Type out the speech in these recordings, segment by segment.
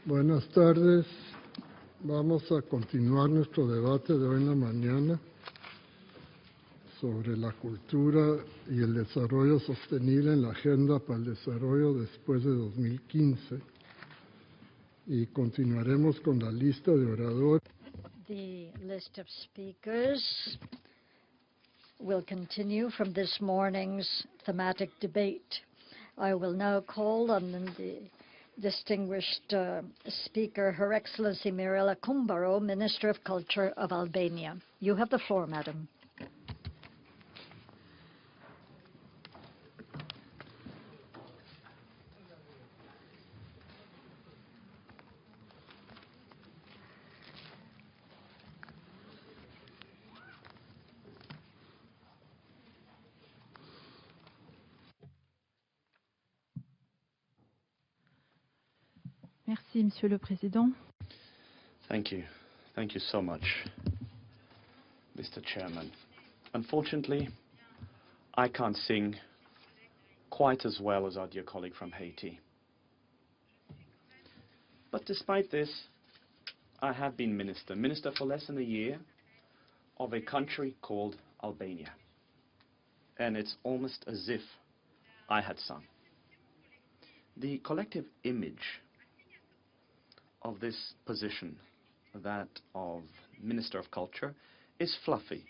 Buenas tardes. Vamos a continuar nuestro debate de hoy en la mañana sobre la cultura y el desarrollo sostenible en la agenda para el desarrollo después de 2015. Y continuaremos con la lista de oradores. The list of speakers will continue from this morning's thematic debate. I will now call on the distinguished speaker, Her Excellency Mirela Kumbaro, Minister of Culture of Albania. You have the floor, Madam. Merci, Monsieur le Président. Thank you. Thank you so much, Mr. Chairman. Unfortunately, I can't sing quite as well as our dear colleague from Haiti. But despite this, I have been minister for less than a year of a country called Albania. And it's almost as if I had sung. The collective image of this position, that of Minister of Culture, is fluffy,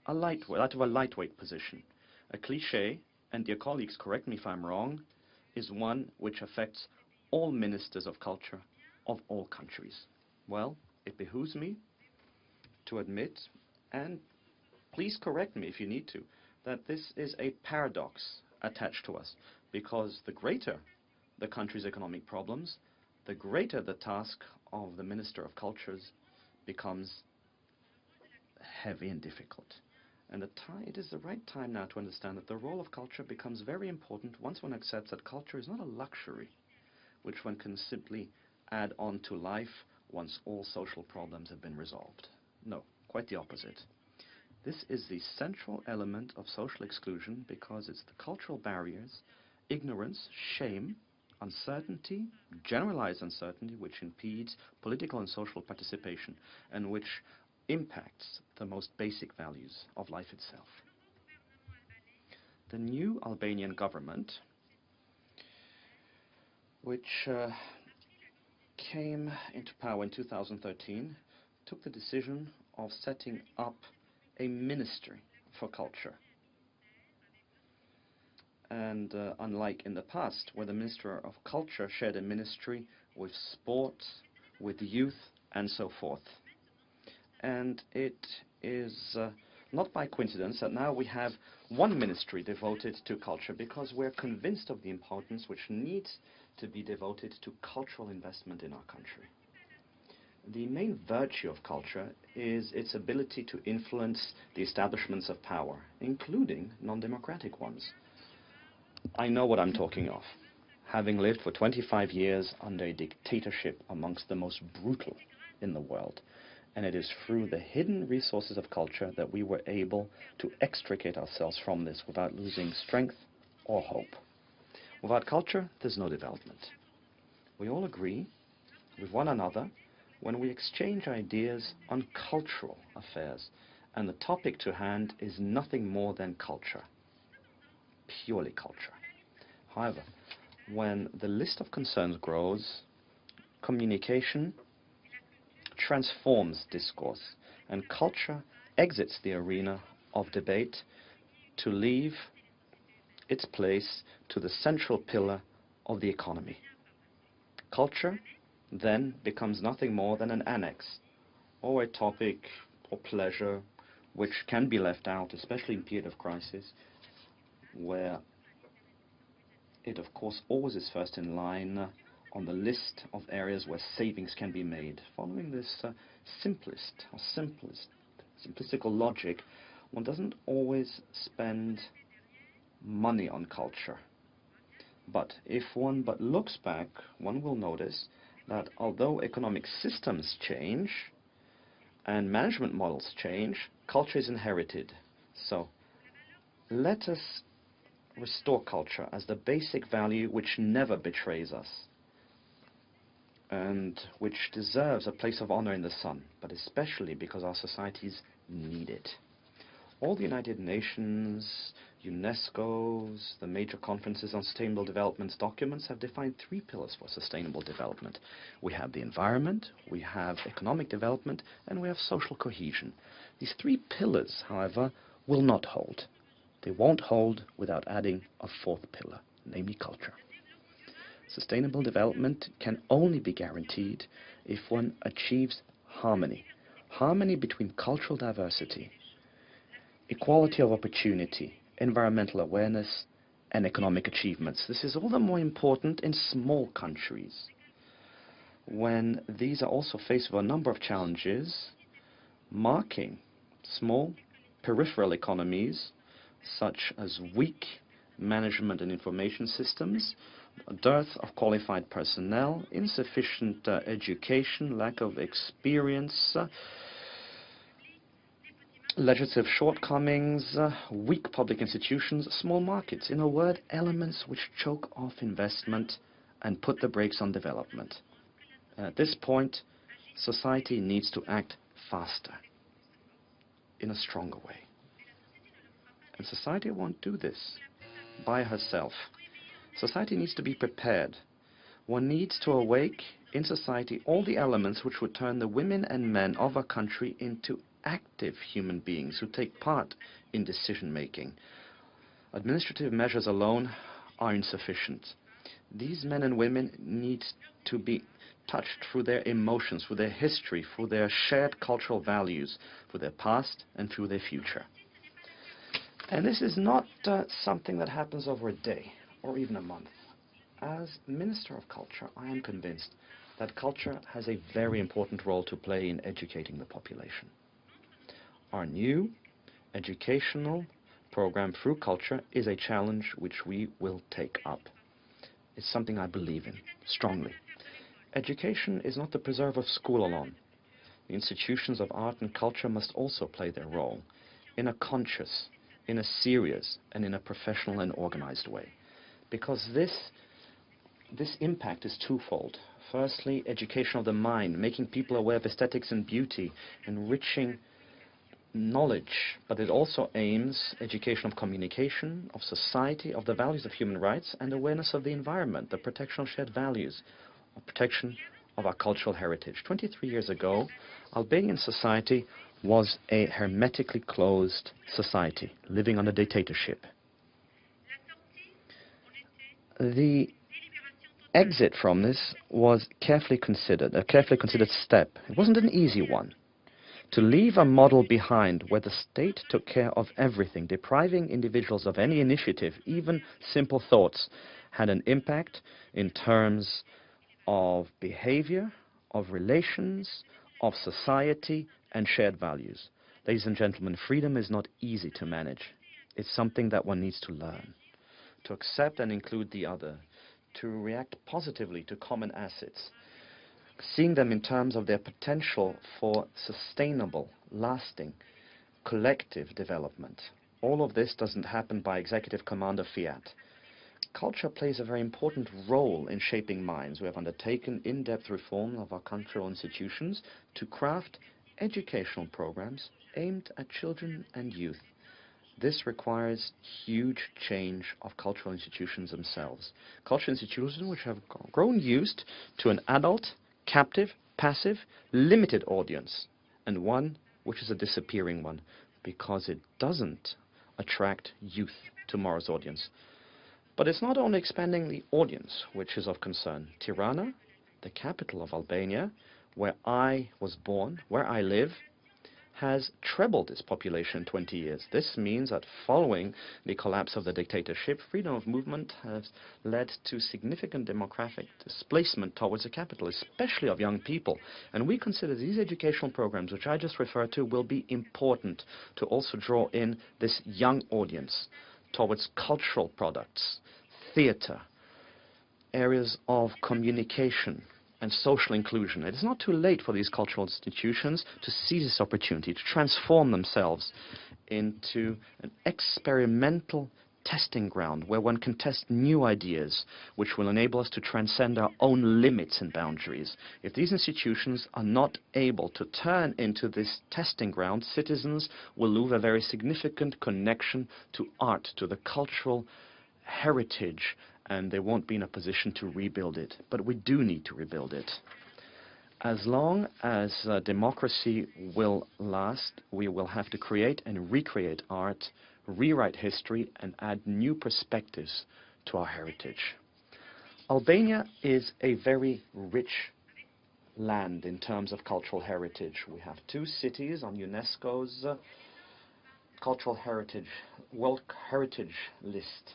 a lightweight position. A cliché, and dear colleagues, correct me if I'm wrong, is one which affects all ministers of culture of all countries. Well, it behooves me to admit, and please correct me if you need to, that this is a paradox attached to us, because the greater the country's economic problems, the greater the task of the Minister of Cultures becomes heavy and difficult. And it is the right time now to understand that the role of culture becomes very important once one accepts that culture is not a luxury which one can simply add on to life once all social problems have been resolved. No, quite the opposite. This is the central element of social exclusion because it's the cultural barriers, ignorance, shame, uncertainty, generalized uncertainty, which impedes political and social participation and which impacts the most basic values of life itself. The new Albanian government, which came into power in 2013, took the decision of setting up a ministry for culture. And unlike in the past, where the Minister of Culture shared a ministry with sport, with youth, and so forth. And it is not by coincidence that now we have one ministry devoted to culture, because we're convinced of the importance which needs to be devoted to cultural investment in our country. The main virtue of culture is its ability to influence the establishments of power, including non-democratic ones. I know what I'm talking of, having lived for 25 years under a dictatorship amongst the most brutal in the world. And it is through the hidden resources of culture that we were able to extricate ourselves from this without losing strength or hope. Without culture, there's no development. We all agree with one another when we exchange ideas on cultural affairs, and the topic to hand is nothing more than culture. Purely culture. However, when the list of concerns grows, communication transforms discourse, and culture exits the arena of debate to leave its place to the central pillar of the economy. Culture then becomes nothing more than an annex, or a topic or pleasure which can be left out, especially in period of crisis, where it of course always is first in line on the list of areas where savings can be made. Following this simplistical logic, one doesn't always spend money on culture. But if one but looks back, one will notice that although economic systems change and management models change, culture is inherited. So let us restore culture as the basic value which never betrays us. and which deserves a place of honor in the sun, but especially because our societies need it. All the United Nations, UNESCO's, the major conferences on sustainable development documents have defined 3 pillars for sustainable development. We have the environment, we have economic development, and we have social cohesion. These 3 pillars, however, will not hold. They won't hold without adding a 4th pillar, namely culture. Sustainable development can only be guaranteed if one achieves harmony. Harmony between cultural diversity, equality of opportunity, environmental awareness, and economic achievements. This is all the more important in small countries, when these are also faced with a number of challenges, marking small peripheral economies, such as weak management and information systems, a dearth of qualified personnel, insufficient education, lack of experience, legislative shortcomings, weak public institutions, small markets. In a word, elements which choke off investment and put the brakes on development. At this point, society needs to act faster, in a stronger way. And society won't do this by herself. Society needs to be prepared. One needs to awake in society all the elements which would turn the women and men of a country into active human beings who take part in decision-making. Administrative measures alone are insufficient. These men and women need to be touched through their emotions, through their history, through their shared cultural values, through their past and through their future. And this is not something that happens over a day or even a month. As Minister of Culture, I am convinced that culture has a very important role to play in educating the population. Our new educational program through culture is a challenge which we will take up. It's something I believe in strongly. Education is not the preserve of school alone. The institutions of art and culture must also play their role in a conscious, in a serious, and in a professional and organized way. Because this impact is twofold. Firstly, education of the mind, making people aware of aesthetics and beauty, enriching knowledge, but it also aims education of communication, of society, of the values of human rights, and awareness of the environment, the protection of shared values, of protection of our cultural heritage. 23 years ago, Albanian society was a hermetically closed society, living under dictatorship. The exit from this was a carefully considered step. It wasn't an easy one. To leave a model behind where the state took care of everything, depriving individuals of any initiative, even simple thoughts, had an impact in terms of behavior, of relations, of society, and shared values. Ladies and gentlemen, freedom is not easy to manage. It's something that one needs to learn. To accept and include the other, to react positively to common assets, seeing them in terms of their potential for sustainable, lasting, collective development. All of this doesn't happen by executive command or fiat. Culture plays a very important role in shaping minds. We have undertaken in-depth reform of our cultural institutions to craft educational programs aimed at children and youth. This requires huge change of cultural institutions themselves. Cultural institutions which have grown used to an adult, captive, passive, limited audience, and one which is a disappearing one because it doesn't attract youth, tomorrow's audience. But it's not only expanding the audience which is of concern. Tirana, the capital of Albania, where I was born, where I live, has trebled its population in 20 years. This means that following the collapse of the dictatorship, freedom of movement has led to significant demographic displacement towards the capital, especially of young people. And we consider these educational programs, which I just referred to, will be important to also draw in this young audience towards cultural products, theater, areas of communication, and social inclusion. It is not too late for these cultural institutions to seize this opportunity, to transform themselves into an experimental testing ground where one can test new ideas, which will enable us to transcend our own limits and boundaries. If these institutions are not able to turn into this testing ground, citizens will lose a very significant connection to art, to the cultural heritage, and they won't be in a position to rebuild it. But we do need to rebuild it. As long as democracy will last, we will have to create and recreate art, rewrite history, and add new perspectives to our heritage. Albania is a very rich land in terms of cultural heritage. We have 2 cities on UNESCO's cultural heritage, World Heritage List,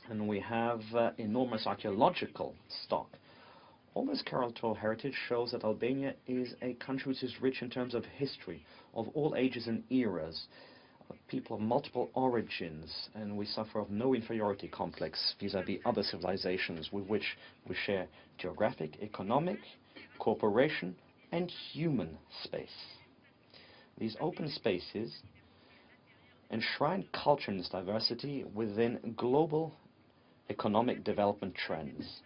and we have enormous archaeological stock. All this cultural heritage shows that Albania is a country which is rich in terms of history, of all ages and eras, people of multiple origins, and we suffer of no inferiority complex vis-à-vis other civilizations with which we share geographic, economic, cooperation, and human space. These open spaces enshrine culture and its diversity within global economic development trends.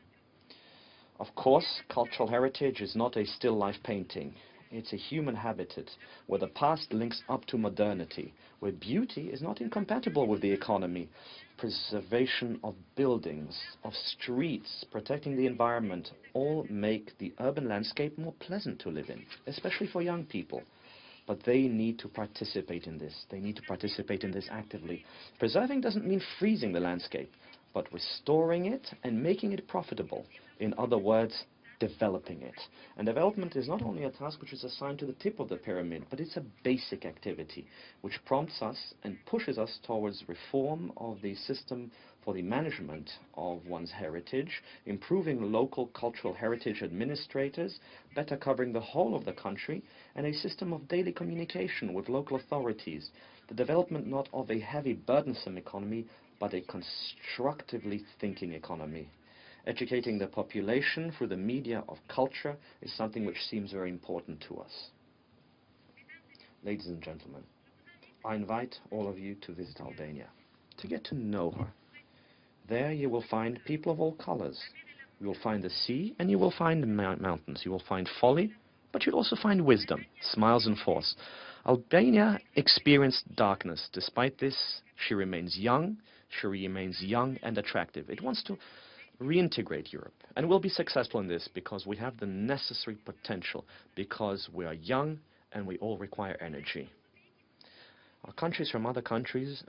Of course, cultural heritage is not a still life painting. It's a human habitat where the past links up to modernity, where beauty is not incompatible with the economy. Preservation of buildings, of streets, protecting the environment, all make the urban landscape more pleasant to live in, especially for young people. But they need to participate in this. They need to participate in this actively. Preserving doesn't mean freezing the landscape, but restoring it and making it profitable. In other words, developing it. And development is not only a task which is assigned to the tip of the pyramid, but it's a basic activity which prompts us and pushes us towards reform of the system for the management of one's heritage, improving local cultural heritage administrators, better covering the whole of the country, and a system of daily communication with local authorities. The development not of a heavy, burdensome economy, but a constructively thinking economy. Educating the population through the media of culture is something which seems very important to us. Ladies and gentlemen, I invite all of you to visit Albania, to get to know her. There you will find people of all colors. You will find the sea and you will find the mountains. You will find folly, but you'll also find wisdom, smiles and force. Albania experienced darkness. Despite this, she remains young. She remains young and attractive. It wants to reintegrate Europe, and we'll be successful in this because we have the necessary potential, because we are young and we all require energy. Our friends from other countries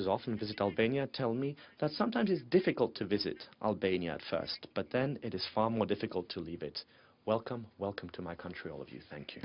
often visit Albania tell me that sometimes it's difficult to visit Albania at first, but then it is far more difficult to leave it. Welcome, welcome to my country, all of you. Thank you.